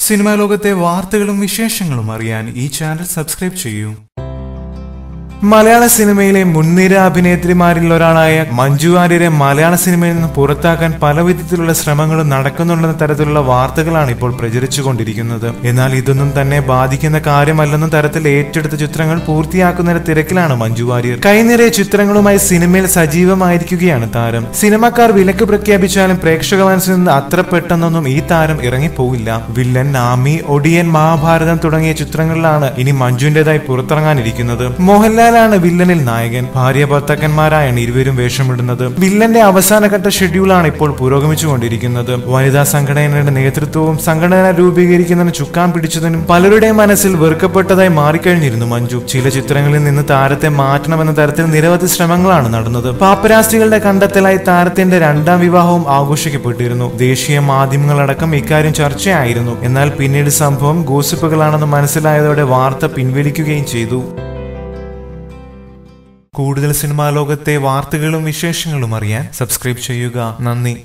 Cinema ലോകത്തെ വാർത്തകളും വിശേഷങ്ങളും അറിയാൻ ഈ ചാനൽ സബ്സ്ക്രൈബ് ചെയ്യൂ. മലയാള സിനിമയിലെ മുൻനിര അഭിനേത്രിമാരിൽ ഒരാളായ മഞ്ജു വാര്യരെ മലയാള സിനിമയിൽ നിന്ന് പുറത്താക്കാൻ പല വിധത്തിലുള്ള ശ്രമങ്ങളും നടക്കുന്നുണ്ടെന്ന തരത്തിലുള്ള വാർത്തകളാണ് ഇപ്പോൾ പ്രചരിച്ചുകൊണ്ടിരിക്കുന്നത്. എന്നാൽ ഇതൊന്നും തന്നെ ബാധിക്കുന്ന കാര്യമല്ലെന്ന തരത്തിൽ ഏറ്റെടുത്ത ചിത്രങ്ങൾ പൂർത്തിയാക്കുന്നതിന്റെ തിരക്കിലാണ് മഞ്ജു വാര്യർ. കൈനിറയെ ചിത്രങ്ങളുമായി സിനിമയിൽ സജീവമായിരിക്കുകയാണ് താരം. സിനിമക്കാർ വിലക്ക് പ്രഖ്യാപിച്ചാലും പ്രേക്ഷക മനസ്സിൽ നിന്ന് അത്ര പെട്ടെന്നൊന്നും ഈ താരം ഇറങ്ങിപ്പോവില്ല. വില്ലൻ, നാമി, ഒടിയൻ, മഹാഭാരതം തുടങ്ങിയ ചിത്രങ്ങളിലാണ് ഇനി മഞ്ജുവിന്റേതായി പുറത്തിറങ്ങാനിരിക്കുന്നത്. മോഹൻലാൽ വില്ലനിൽ നായകൻ. ഭാര്യ ഭർത്താക്കന്മാരായാണ് ഇരുവരും വേഷമിടുന്നത്. വില്ലന്റെ അവസാനഘട്ട ഷെഡ്യൂളാണ് ഇപ്പോൾ പുരോഗമിച്ചുകൊണ്ടിരിക്കുന്നത്. വനിതാ സംഘടനയുടെ നേതൃത്വവും സംഘടന രൂപീകരിക്കുന്നതിന് ചുക്കാൻ പിടിച്ചതിനും പലരുടെയും മനസ്സിൽ വെറുക്കപ്പെട്ടതായി മാറിക്കഴിഞ്ഞിരുന്നു മഞ്ജു. ചില ചിത്രങ്ങളിൽ നിന്ന് താരത്തെ മാറ്റണമെന്ന തരത്തിൽ നിരവധി ശ്രമങ്ങളാണ് നടന്നത്. പാപ്പരാസികളുടെ കണ്ടെത്തലായി താരത്തിന്റെ രണ്ടാം വിവാഹവും ആഘോഷിക്കപ്പെട്ടിരുന്നു. ദേശീയ മാധ്യമങ്ങളടക്കം ഇക്കാര്യം ചർച്ചയായിരുന്നു. എന്നാൽ പിന്നീട് സംഭവം ഗോസിപ്പുകളാണെന്ന് മനസ്സിലായതോടെ വാർത്ത പിൻവലിക്കുകയും ചെയ്തു. കൂടുതൽ സിനിമാ ലോകത്തെ വാർത്തകളും വിശേഷങ്ങളും അറിയാൻ സബ്സ്ക്രൈബ് ചെയ്യുക. നന്ദി.